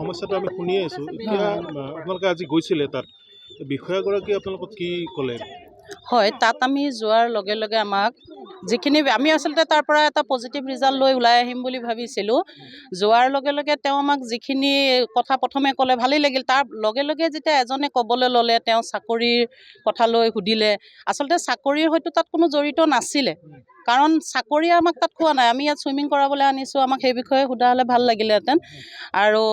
সমস্যাটো আমি শুনিয়ে আছোঁ। এতিয়া আপোনালোকে আজি গৈছিলে তাত, বিষয়াগৰাকী আপোনালোকক কি ক'লে? হয়, তাত আমি যোৱাৰ লগে লগে আমাক যিখিনি আমি আচলতে তাৰ পৰা এটা পজিটিভ ৰিজাল্ট লৈ ওলাই আহিম বুলি ভাবিছিলোঁ। যোৱাৰ লগে লগে তেওঁ আমাক যিখিনি কথা প্ৰথমে ক'লে ভালেই লাগিল। তাৰ লগে লগে যেতিয়া এজনে ক'বলৈ ল'লে, তেওঁ চাকৰিৰ কথা লৈ সুধিলে। আচলতে চাকৰিৰ হয়তো তাত কোনো জড়িত নাছিলে, কাৰণ চাকৰি আমাক তাত খোৱা নাই। আমি ইয়াত চুইমিং কৰাবলৈ আনিছোঁ, আমাক সেই বিষয়ে সোধা হ'লে ভাল লাগিলেহেঁতেন। আৰু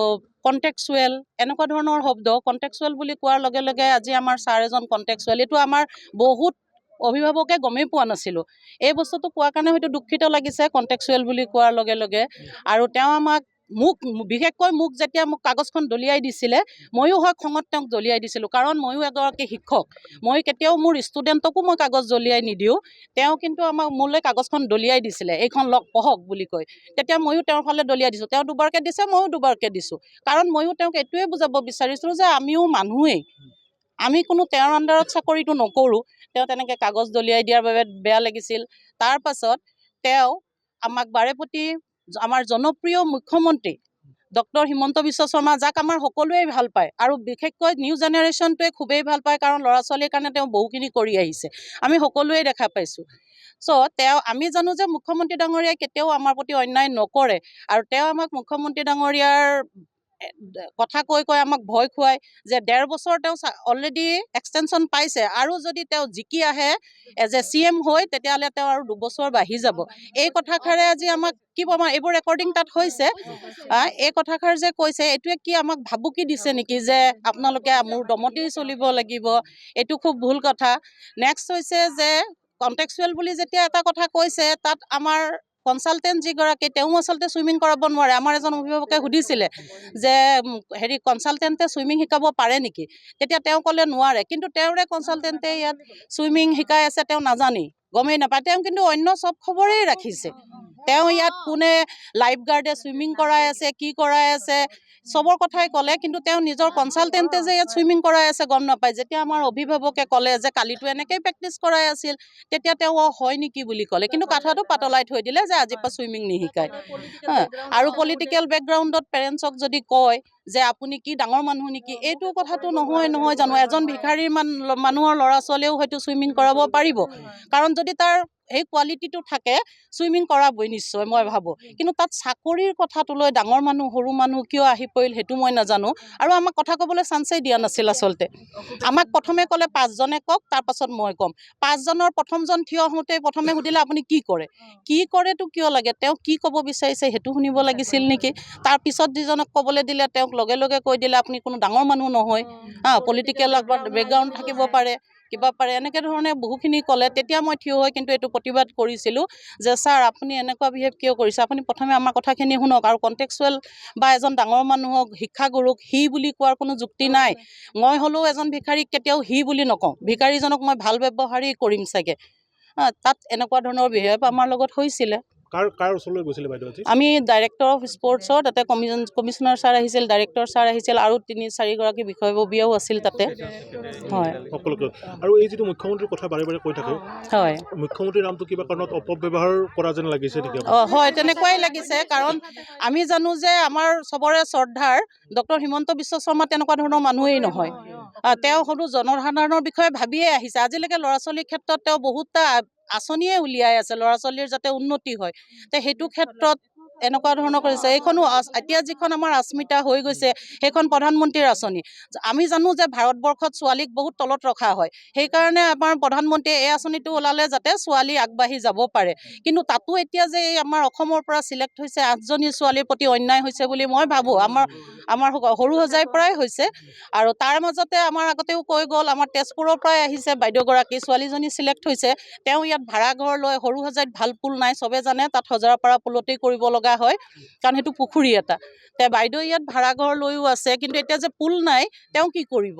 কণ্টেক্সুৱেল এনেকুৱা ধৰণৰ শব্দ, কণ্টেক্সুৱেল বুলি কোৱাৰ লগে লগে আজি আমাৰ ছাৰ এজন কণ্টেক্সুৱেল, এইটো আমাৰ বহুত অভিভাৱকে গমেই পোৱা নাছিলোঁ। এই বস্তুটো কোৱাৰ কাৰণে হয়তো দুখিত লাগিছে কণ্টেক্সুৱেল বুলি কোৱাৰ লগে লগে। আৰু তেওঁ মোক বিশেষকৈ মোক যেতিয়া কাগজখন দলিয়াই দিছিলে, ময়ো হয় খঙত তেওঁক দলিয়াই দিছিলোঁ, কাৰণ ময়ো এগৰাকী শিক্ষক। মই কেতিয়াও মোৰ ষ্টুডেণ্টকো মই কাগজ দলিয়াই নিদিওঁ। তেওঁ কিন্তু মোলৈ কাগজখন দলিয়াই দিছিলে, এইখন লওক পঢ়ক বুলি কৈ। তেতিয়া ময়ো তেওঁৰ ফালে দলিয়াই দিছোঁ। তেওঁ দুবাৰকৈ দিছে, ময়ো দুবাৰকৈ দিছোঁ। কাৰণ ময়ো তেওঁক এইটোৱে বুজাব বিচাৰিছোঁ যে আমিও মানুহেই, আমি কোনো তেওঁৰ আণ্ডাৰত চাকৰিটো নকৰোঁ। তেওঁ তেনেকৈ কাগজ দলিয়াই দিয়াৰ বাবে বেয়া লাগিছিল। তাৰ পাছত তেওঁ আমাক বাৰেপতি আমাৰ জনপ্ৰিয় মুখ্যমন্ত্ৰী ডক্টৰ হিমন্ত বিশ্ব শৰ্মা, যাক আমাৰ সকলোৱে ভাল পায় আৰু বিশেষকৈ নিউ জেনেৰেশ্যনটোৱে খুবেই ভাল পায়, কাৰণ ল'ৰা ছোৱালীৰ কাৰণে তেওঁ বহুখিনি কৰি আহিছে, আমি সকলোৱে দেখা পাইছোঁ। আমি জানো যে মুখ্যমন্ত্ৰী ডাঙৰীয়াই কেতিয়াও আমাৰ প্ৰতি অন্যায় নকৰে, আৰু তেওঁ আমাক মুখ্যমন্ত্ৰী ডাঙৰীয়াৰ কথা কৈ আমাক ভয় খুৱায় যে 1.5 বছৰ তেওঁ অলৰেডি এক্সটেনশ্যন পাইছে, আৰু যদি তেওঁ জিকি আহে এজ এ CM হৈ, তেতিয়াহ'লে তেওঁ আৰু 2 বছৰ বাঢ়ি যাব। এই কথাষাৰে আজি আমাক কি পাম, এইবোৰ ৰেকৰ্ডিং তাত হৈছে। এই কথাষাৰ যে কৈছে, এইটোৱে কি আমাক ভাবুকি দিছে নেকি যে আপোনালোকে মোৰ দমতেই চলিব লাগিব? এইটো খুব ভুল কথা। নেক্সট হৈছে যে কণ্টেক্সুৱেল বুলি যেতিয়া এটা কথা কৈছে, তাত আমাৰ কনচালটেণ্ট যিগৰাকী, তেওঁ আচলতে চুইমিং কৰাব নোৱাৰে। আমাৰ এজন অভিভাৱকে সুধিছিলে যে কনচালটেণ্টে চুইমিং শিকাব পাৰে নেকি? তেতিয়া তেওঁ ক'লে নোৱাৰে, কিন্তু তেওঁৰে কনচালটেণ্টে ইয়াত চুইমিং শিকাই আছে, তেওঁ নাজানেই, গমেই নাপায়। তেওঁ কিন্তু অন্য চব খবৰেই ৰাখিছে। তেওঁ ইয়াত কোনে লাইফ গাৰ্ডে চুইমিং কৰাই আছে, কি কৰাই আছে, চবৰ কথাই ক'লে, কিন্তু তেওঁ নিজৰ কনচালটেণ্টে যে ইয়াত চুইমিং কৰাই আছে গম নাপায়। যেতিয়া আমাৰ অভিভাৱকে ক'লে যে কালিতো এনেকেই প্ৰেক্টিচ কৰাই আছিল, তেতিয়া তেওঁ হয় নেকি বুলি ক'লে, কিন্তু কথাটো পাতলাই থৈ দিলে যে আজিৰ পৰা চুইমিং নিশিকায়। আৰু পলিটিকেল বেকগ্ৰাউণ্ডত পেৰেণ্টছক যদি কয় যে আপুনি কি ডাঙৰ মানুহ নেকি, এইটো কথাটো নহয় জানো? এজন ভিখাৰীৰ মানুহৰ ল'ৰা ছোৱালীয়েও হয়তো চুইমিং কৰাব পাৰিব, কাৰণ যদি তাৰ সেই কোৱালিটিটো থাকে, চুইমিং কৰাবই নিশ্চয়, মই ভাবোঁ। কিন্তু তাত চাকৰিৰ কথাটো লৈ ডাঙৰ মানুহ সৰু মানুহ কিয় আহি পৰিল, সেইটো মই নাজানো। আৰু আমাক কথা ক'বলৈ চান্সেই দিয়া নাছিল আচলতে। আমাক প্ৰথমে ক'লে 5 জনে কওক, তাৰপাছত মই ক'ম। 5 জনৰ প্ৰথমজন থিয় হওঁতে প্ৰথমে সুধিলে আপুনি কি কৰে? কি কৰেতো কিয় লাগে, তেওঁ কি ক'ব বিচাৰিছে সেইটো শুনিব লাগিছিল নেকি? তাৰপিছত যিজনক ক'বলৈ দিলে, তেওঁক লগে লগে কৈ দিলে আপুনি কোনো ডাঙৰ মানুহ নহয়, পলিটিকেল বেকগ্ৰাউণ্ড থাকিব পাৰে, কিবা পাৰে, এনেকৈ ধৰণে বহুখিনি ক'লে। তেতিয়া মই থিয় হৈ কিন্তু এইটো প্ৰতিবাদ কৰিছিলোঁ যে ছাৰ, আপুনি এনেকুৱা বিহেভ কিয় কৰিছে? আপুনি প্ৰথমে আমাৰ কথাখিনি শুনক। আৰু কণ্টেক্সুৱেল বা এজন ডাঙৰ মানুহক, শিক্ষাগুৰুক সি বুলি কোৱাৰ কোনো যুক্তি নাই। মই হ'লেও এজন ভিখাৰীক কেতিয়াও সি বুলি নকওঁ, ভিখাৰীজনক মই ভাল ব্যৱহাৰেই কৰিম চাগে। তাত এনেকুৱা ধৰণৰ বিহেভ আমাৰ লগত হৈছিলে। কাৰ ওচৰলৈ গৈছিলে বাইদেউ আজি? আমি ডাইৰেক্টৰ অফ স্পৰ্টছৰ, তাতে কমিশনাৰ ছাৰ আহিছিল, ডাইৰেক্টৰ ছাৰ আহিছিল, আৰু 3-4 গৰাকী বিষয়ববীয়াও আছিল তাতে। হয়, সকলোকে। আৰু এই যিটো মুখ্যমন্ত্ৰীৰ কথা বাৰে বাৰে কৈ থাকে, হয়, মুখ্যমন্ত্ৰীৰ নামটো কিবা কাৰণত অপব্যৱহাৰ কৰা যেন লাগিছে নেকি? হয়, তেনেকুৱাই লাগিছে। কাৰণ আমি জানো যে আমাৰ চবৰে শ্ৰদ্ধাৰ ডক্টৰ হিমন্ত বিশ্ব শৰ্মা তেনেকুৱা ধৰণৰ মানুহেই নহয়। তেওঁ সৰু জনসাধাৰণৰ বিষয়ে ভাবিয়ে আহিছে। আজিলৈকে ল'ৰা ছোৱালীৰ ক্ষেত্ৰত তেওঁ বহুতটা আঁচনিয়ে উলিয়াই আছে, ল'ৰা ছোৱালীৰ যাতে উন্নতি হয়। সেইটো ক্ষেত্ৰত এনেকুৱা ধৰণৰ কৰিছে। এইখনো এতিয়া যিখন আমাৰ আস্মিতা হৈ গৈছে, সেইখন প্ৰধানমন্ত্ৰীৰ আঁচনি। আমি জানো যে ভাৰতবৰ্ষত ছোৱালীক বহুত তলত ৰখা হয়, সেইকাৰণে আমাৰ প্ৰধানমন্ত্ৰীয়ে এই আঁচনিটো ওলালে যাতে ছোৱালী আগবাঢ়ি যাব পাৰে। কিন্তু তাতো এতিয়া যে এই আমাৰ অসমৰ পৰা চিলেক্ট হৈছে 8জনী ছোৱালীৰ প্ৰতি অন্যায় হৈছে বুলি মই ভাবোঁ। আমাৰ সৰুসজাইৰ পৰাই হৈছে। আৰু তাৰ মাজতে আমাৰ আগতেও কৈ গ'ল, আমাৰ তেজপুৰৰ পৰাই আহিছে বাইদেউগৰাকী, ছোৱালীজনী চিলেক্ট হৈছে। তেওঁ ইয়াত ভাড়াঘৰ লৈ, সৰুসজাইত ভাল পুল নাই, চবে জানে, তাত হজাৰপাৰা পুলতেই কৰিব লগা হয়, কাৰণ সেইটো পুখুৰী এটা। বাইদেউ ইয়াত ভাড়াঘৰ লৈও আছে, কিন্তু এতিয়া যে পুল নাই, তেওঁ কি কৰিব?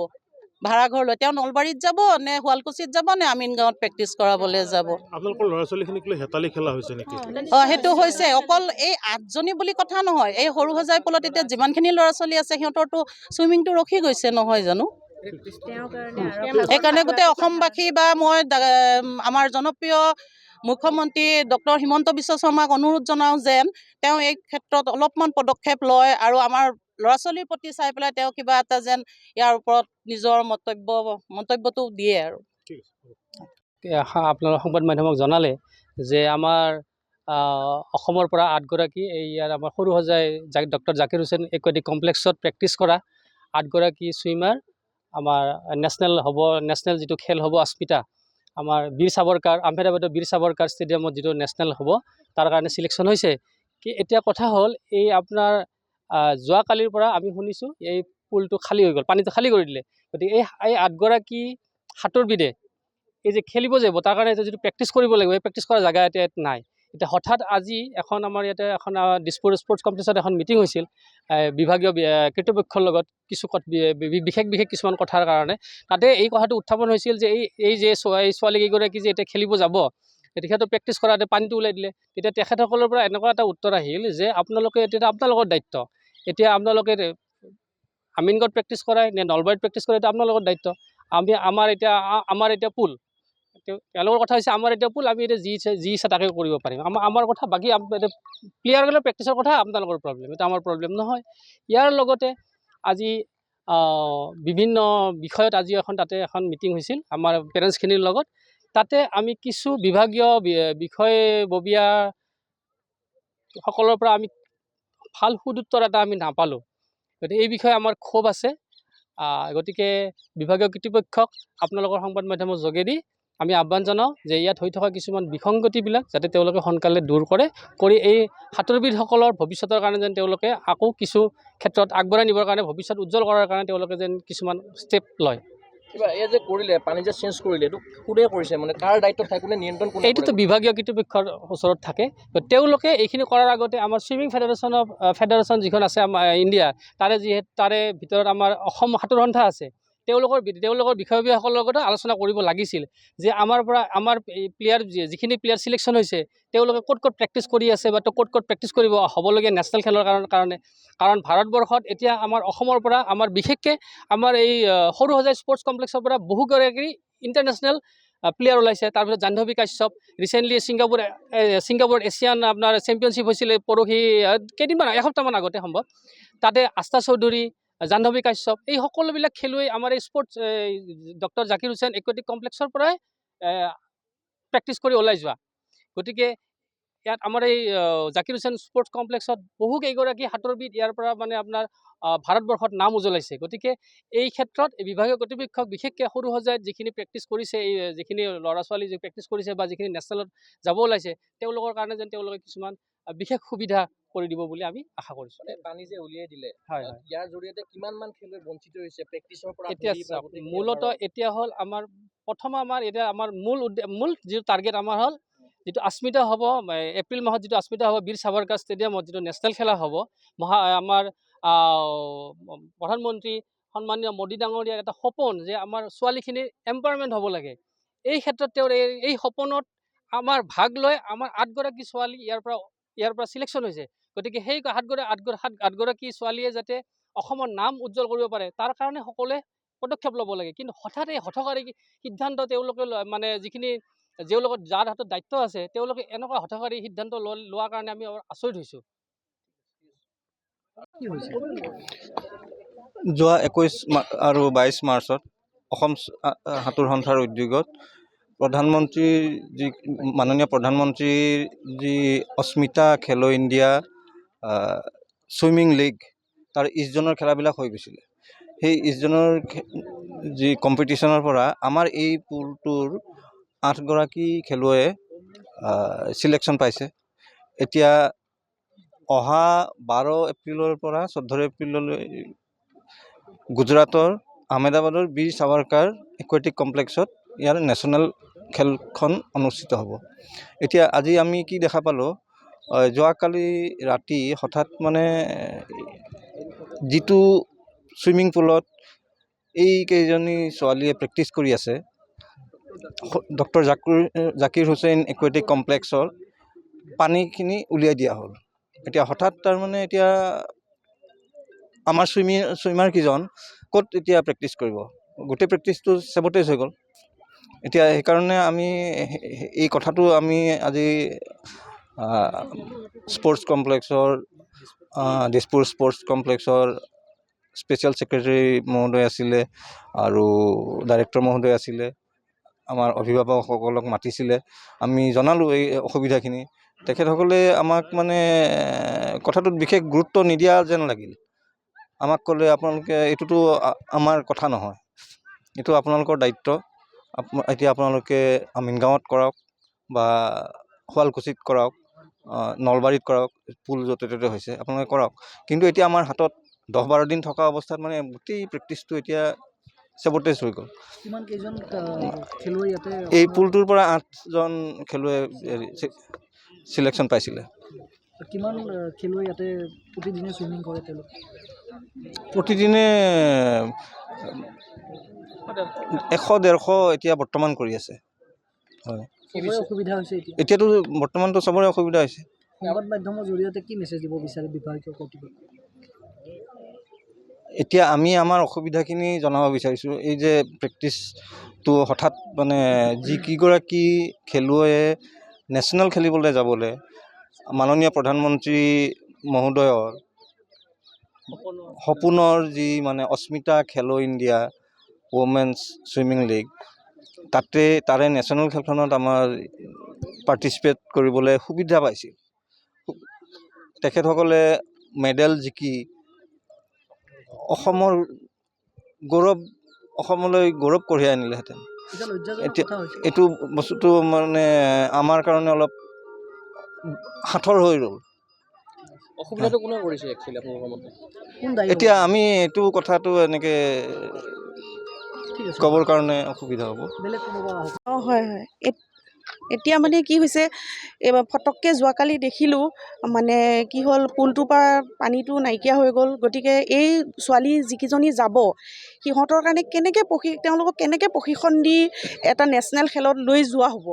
ভাড়াঘৰ লৈ তেওঁ নলবাৰীত যাব নে শুৱালকুছিত যাব নে আমিন গাঁৱত প্ৰেক্টিচ কৰাবলৈ যাব? আপোনালোকৰ ল'ৰা ছোৱালীখিনিক লৈ হেতালি খেলা হৈছে নেকি? সেইটো হৈছে। অকল এই 8জনী বুলি কথা নহয়, এই সৰুসজাই পুলত এতিয়া যিমানখিনি ল'ৰা ছোৱালী আছে, সিহঁতৰতো চুইমিংটো ৰখি গৈছে নহয় জানো? সেইকাৰণে গোটেই অসমবাসী বা মই আমাৰ জনপ্ৰিয় মুখ্যমন্ত্ৰী ডক্টৰ হিমন্ত বিশ্ব শৰ্মাক অনুৰোধ জনাওঁ যেন তেওঁ এই ক্ষেত্ৰত অলপমান পদক্ষেপ লয় আৰু আমাৰ ল'ৰা ছোৱালীৰ প্ৰতি চাই পেলাই তেওঁ কিবা এটা যেন ইয়াৰ ওপৰত নিজৰ মন্তব্যটো দিয়ে আৰু। ঠিক আছে। আপোনাৰ সংবাদ মাধ্যমক জনালে যে আমাৰ অসমৰ পৰা 8গৰাকী ইয়াৰ আমাৰ সৰুসজাই ডক্টৰ জাকিৰ হুছেইন একুৱেটিক কমপ্লেক্সত প্ৰেক্টিছ কৰা 8গৰাকী ছুইমাৰ আমাৰ নেশ্যনেল যিটো খেল হ'ব আস্মিতা আমাৰ বীৰ সাবৰকাৰ আহমেদাবাদৰ বীৰ সাবৰকাৰ ষ্টেডিয়ামত যিটো নেশ্যনেল হ'ব তাৰ কাৰণে ছিলেকশ্যন হৈছে। কি এতিয়া কথা হ'ল এই আপোনাৰ যোৱাকালিৰ পৰা আমি শুনিছোঁ এই পুলটো খালী হৈ গ'ল, পানীটো খালী কৰি দিলে। গতিকে এই 8গৰাকী সাঁতোৰবিদে এই যে খেলিব যাব তাৰ কাৰণে যিটো প্ৰেক্টিছ কৰিব লাগিব এই প্ৰেক্টিছ কৰা জেগা এতিয়া নাই। এতিয়া হঠাৎ আজি আমাৰ ইয়াতে এখন দিছপুৰ স্পৰ্টছ কমপ্লেক্সত এখন মিটিং হৈছিল বিভাগীয় কৰ্তৃপক্ষৰ লগত বিশেষ কিছুমান কথাৰ কাৰণে। তাতে এই কথাটো উত্থাপন হৈছিল যে এই ছোৱালীকেইগৰাকী যে এতিয়া খেলিব যাব তেখেতৰ প্ৰেক্টিছ কৰাতে পানীটো ওলাই দিলে। তেতিয়া তেখেতসকলৰ পৰা এনেকুৱা এটা উত্তৰ আহিল যে আপোনালোকে এতিয়া আপোনালোকৰ দায়িত্ব, এতিয়া আপোনালোকে আমিনগড়ত প্ৰেক্টিছ কৰাই নে নলবাৰীত প্ৰেক্টিছ কৰাই এইটো আপোনালোকৰ দায়িত্ব। আমাৰ এতিয়া পুল তেওঁলোকৰ কথা হৈছে আমাৰ এতিয়া পুল আমি এতিয়া যি ইচ্ছা তাকে কৰিব পাৰিম। আমাৰ কথা বাকী প্লেয়াৰসকলৰ প্ৰেক্টিছৰ কথা আপোনালোকৰ প্ৰব্লেম, এটা আমাৰ প্ৰব্লেম নহয়। ইয়াৰ লগতে আজি বিভিন্ন বিষয়ত আজি তাতে এখন মিটিং হৈছিল আমাৰ পেৰেণ্টছখিনিৰ লগত। তাতে আমি কিছু বিভাগীয় বিষয়ববীয়া সকলৰ পৰা আমি ভাল সুদুত্তৰ এটা আমি নাপালোঁ। গতিকে এই বিষয়ে আমাৰ ক্ষোভ আছে। গতিকে বিভাগীয় কৰ্তৃপক্ষক আপোনালোকৰ সংবাদ মাধ্যমৰ যোগেদি আমি আহ্বান জনাওঁ যে ইয়াত হৈ থকা কিছুমান বিসংগতিবিলাক যাতে তেওঁলোকে সোনকালে দূৰ কৰি এই সাঁতোৰবিদসকলৰ ভৱিষ্যতৰ কাৰণে যেন তেওঁলোকে আকৌ কিছু ক্ষেত্ৰত আগবঢ়াই নিবৰ কাৰণে ভৱিষ্যত উজ্জ্বল কৰাৰ কাৰণে তেওঁলোকে যেন কিছুমান ষ্টেপ লয়। কিবা এই যে কৰিলে পানী যে চেঞ্জ কৰিলে এইটো কোনে কৰিছে, মানে কাৰ দায়িত্বত থাকে, কোনে নিয়ন্ত্ৰণ কৰে? এইটোতো বিভাগীয় কৰ্তৃপক্ষৰ ওচৰত থাকে। তেওঁলোকে এইখিনি কৰাৰ আগতে আমাৰ ছুইমিং ফেডাৰেশ্যন যিখন আছে আমাৰ ইণ্ডিয়াৰ তাৰে ভিতৰত আমাৰ অসম সাঁতোৰ সন্থা আছে, তেওঁলোকৰ বিষয়ববীয়াসকলৰ লগতে আলোচনা কৰিব লাগিছিল যে আমাৰ যিখিনি প্লেয়াৰ ছিলেকশ্যন হৈছে তেওঁলোকে ক'ত প্ৰেক্টিছ কৰি আছে বা ক'ত প্ৰেক্টিছ কৰিব হ'বলগীয়া নেশ্যনেল খেলৰ কাৰণে। কাৰণ ভাৰতবৰ্ষত এতিয়া আমাৰ অসমৰ পৰা আমাৰ বিশেষকৈ আমাৰ এই সৰুসজাই স্পৰ্টছ কমপ্লেক্সৰ পৰা বহুগৰাকী ইণ্টাৰনেশ্যনেল প্লেয়াৰ ওলাইছে। তাৰপিছত জাহ্নৱী কাশ্যপ ৰিচেণ্টলি ছিংগাপুৰত এছিয়ান আপোনাৰ চেম্পিয়নশ্বিপ হৈছিলে পৰহি এসপ্তাহমান আগতে সম্ভৱ। তাতে আস্থা চৌধুৰী জাহ্নৱী কাশ্যপ এই সকলোবিলাক খেলুৱৈ আমাৰ এই sports doctor Zakir Hussain aquatic কমপ্লেক্সৰ পৰাই প্ৰেক্টিছ কৰি ওলাই যোৱা। গতিকে ইয়াত আমাৰ এই জাকিৰ হুছেইন স্পৰ্টছ কমপ্লেক্সত বহুকেইগৰাকী সাঁতোৰবিদ ইয়াৰ পৰা মানে আপোনাৰ ভাৰতবৰ্ষত নাম উজ্বলাইছে। গতিকে এই ক্ষেত্ৰত বিভাগীয় কৰ্তৃপক্ষক বিশেষকৈ সৰুসজাইত যিখিনি প্ৰেক্টিছ কৰিছে, এই যিখিনি ল'ৰা ছোৱালী প্ৰেক্টিছ কৰিছে বা যিখিনি নেশ্যনেলত যাব ওলাইছে তেওঁলোকৰ কাৰণে যেন তেওঁলোকে কিছুমান বিশেষ সুবিধা কৰি দিব বুলি আমি আশা কৰিছোঁ। পানী যে উলিয়াই দিলে, হয় ইয়াৰ জৰিয়তে কিমানমান খেলুৱৈ বঞ্চিত হৈছে প্ৰেক্টিছৰ পৰা? এতিয়া মূলতঃ এতিয়া হ'ল আমাৰ মূল যিটো টাৰ্গেট আমাৰ হ'ল যিটো আস্মিতা হ'ব এপ্ৰিল মাহত, যিটো আস্মিতা হ'ব বীৰ সাবৰকাৰ ষ্টেডিয়ামত যিটো নেশ্যনেল খেলা হ'ব। আমাৰ প্ৰধানমন্ত্ৰী সন্মানীয় মোদী ডাঙৰীয়াৰ এটা সপোন যে আমাৰ ছোৱালীখিনিৰ এম্পাৱাৰমেণ্ট হ'ব লাগে। এই ক্ষেত্ৰত তেওঁৰ এই সপোনত আমাৰ ভাগ লৈ আমাৰ 8গৰাকী ছোৱালী ইয়াৰ পৰা ছিলেকশ্যন হৈছে। গতিকে সেই 8গৰাকী ছোৱালীয়ে যাতে অসমৰ নাম উজ্জ্বল কৰিব পাৰে তাৰ কাৰণে সকলোৱে পদক্ষেপ ল'ব লাগে। কিন্তু হঠাৎ এই হঠকাৰী সিদ্ধান্ত তেওঁলোকে মানে যাৰ হাতত দায়িত্ব আছে তেওঁলোকে এনেকুৱা হঠকাৰী সিদ্ধান্ত লোৱাৰ কাৰণে আমি আচৰিত হৈছোঁ। যোৱা 21 আৰু 22 মাৰ্চত অসম সাঁতোৰ সন্থাৰ উদ্যোগত মাননীয় প্ৰধানমন্ত্ৰীৰ যি অস্মিতা খেলো ইণ্ডিয়া ছুইমিং লীগ তাৰ 20 জনৰ খেলাবিলাক হৈ গৈছিলে। সেই 20 জনৰ যি কম্পিটিশ্যনৰ পৰা আমাৰ এই পুলটোৰ 8গৰাকী খেলুৱৈয়ে ছিলেকশ্যন পাইছে। এতিয়া অহা 12 এপ্ৰিলৰ পৰা 14 এপ্ৰিললৈ গুজৰাটৰ আহমেদাবাদৰ বীৰ সাবৰকাৰ একুৱেটিক কমপ্লেক্সত ইয়াৰ নেশ্যনেল খেলখন অনুষ্ঠিত হ'ব। এতিয়া আজি আমি কি দেখা পালোঁ, যোৱাকালি ৰাতি হঠাৎ মানে যিটো ছুইমিং পুলত এই কেইজনী ছোৱালীয়ে প্ৰেক্টিছ কৰি আছে ডক্টৰ জাকিৰ হুছেইন একুৱেটিক কমপ্লেক্সৰ পানীখিনি উলিয়াই দিয়া হ'ল। এতিয়া হঠাৎ তাৰমানে এতিয়া আমাৰ ছুইমাৰকেইজন ক'ত এতিয়া প্ৰেক্টিছ কৰিব, গোটেই প্ৰেক্টিছটো চেবটেজ হৈ গ'ল। এতিয়া সেইকাৰণে আমি এই কথাটো আমি আজি স্পৰ্টছ কমপ্লেক্সৰ দিছপুৰ স্পৰ্টছ কমপ্লেক্সৰ স্পেচিয়েল ছেক্ৰেটাৰী মহোদয় আছিলে আৰু ডাইৰেক্টৰ মহোদয় আছিলে। আমাৰ অভিভাৱকসকলক মাতিছিলে, আমি জনালোঁ এই অসুবিধাখিনি। তেখেতসকলে আমাক মানে কথাটোত বিশেষ গুৰুত্ব নিদিয়া যেন লাগিল। আমাক ক'লে আপোনালোকে এইটোতো আমাৰ কথা নহয়, এইটো আপোনালোকৰ দায়িত্ব। এতিয়া আপোনালোকে আমিনগাঁৱত কৰাওক বা শুৱালকুছিত কৰাওক, নলবাৰীত কৰাওক, পুল য'তে ত'তে হৈছে আপোনালোকে কৰাওক। কিন্তু এতিয়া আমাৰ হাতত 10-12 দিন থকা অৱস্থাত মানে গোটেই প্ৰেক্টিচটো এতিয়া চেবটেজ হৈ গ'ল। এই পুলটোৰ পৰা 8জন খেলুৱৈ চিলেকশ্যন পাইছিলে। কিমান খেলুৱৈ ইয়াতে প্ৰতিদিনে চুইমিং কৰে তেওঁলোক? প্ৰতিদিনে 100-150 এতিয়া বৰ্তমান কৰি আছে। হয়, অসুবিধা হৈছে এতিয়া। এতিয়াতো বৰ্তমানতো চবৰে অসুবিধা হৈছে। সংবাদ মাধ্যমৰ জৰিয়তে কি মেছেজ দিব বিচাৰে বিভাগীয় কৰ্তৃপক্ষ? এতিয়া আমি আমাৰ অসুবিধাখিনি জনাব বিচাৰিছোঁ। এই যে প্ৰেক্টিচটো হঠাৎ মানে যিকেইগৰাকী খেলুৱৈয়ে নেশ্যনেল খেলিবলৈ যাবলৈ মাননীয় প্ৰধানমন্ত্ৰী মহোদয়ৰ সপোনৰ যি মানে অস্মিতা খেলো ইণ্ডিয়া ওমেন্স ছুইমিং লীগ, তাৰে নেশ্যনেল খেলখনত আমাৰ পাৰ্টিচিপেট কৰিবলৈ সুবিধা পাইছিল। তেখেতসকলে মেডেল জিকি অসমৰ অসমলৈ গৌৰৱ কঢ়িয়াই আনিলেহেঁতেন। এতিয়া এইটো বস্তুটো মানে আমাৰ কাৰণে অলপ সাঁথৰ হৈ ৰ'ল। অসুবিধাটো কোনে কৰিছে একচুৱেলি আপোনালোকৰ মতে? এতিয়া আমি এইটো কথাটো এনেকৈ ক'বৰ কাৰণে অসুবিধা হ'ব। হয় হয়। এতিয়া মানে কি হৈছে, এইবাৰ ফটককৈ যোৱাকালি দেখিলোঁ মানে কি হ'ল, পুলটোৰ পৰা পানীটো নাইকিয়া হৈ গ'ল। গতিকে এই ছোৱালী যিকেইজনী যাব সিহঁতৰ কাৰণে তেওঁলোকক কেনেকৈ প্ৰশিক্ষণ দি এটা নেশ্যনেল খেলত লৈ যোৱা হ'ব।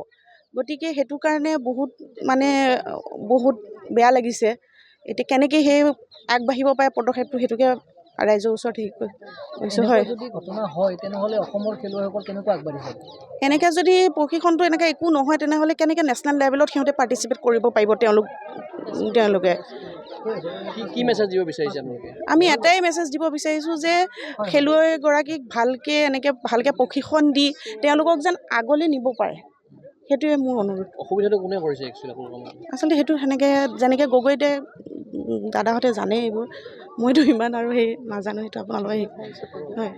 গতিকে সেইটো কাৰণে বহুত বেয়া লাগিছে। এতিয়া কেনেকৈ সেই আগবাঢ়িব পাৰে পদক্ষেপটো, সেইটোকে ৰাইজৰ ওচৰত কৈছোঁ। হয়, যদি ঘটনা হয় তেনেহ'লে অসমৰ খেলুৱৈসকল কেনেকৈ আগবাঢ়িব? এনেকৈ যদি প্ৰশিক্ষণটো এনেকৈ একো নহয় তেনেহ'লে কেনেকৈ নেশ্যনেল লেভেলত সিহঁতে পাৰ্টিচিপেট কৰিব পাৰিব তেওঁলোকে? কি মেছেজ দিব বিচাৰিছে আপোনালোকে? আমি এটাই মেছেজ দিব বিচাৰিছোঁ যে খেলুৱৈগৰাকীক ভালকৈ প্ৰশিক্ষণ দি তেওঁলোকক যেন আগলৈ নিব পাৰে, সেইটোৱে মোৰ অনুৰোধ। অসুবিধাটো কোনে কৰিছে একচুৱেলি আপোনালোকৰ মতে? আচলতে সেইটো যেনেকৈ গগৈতে দাদাহঁতে জানে এইবোৰ, মইতো ইমান আৰু নাজানো, সেইটো আপোনালোকে হয়।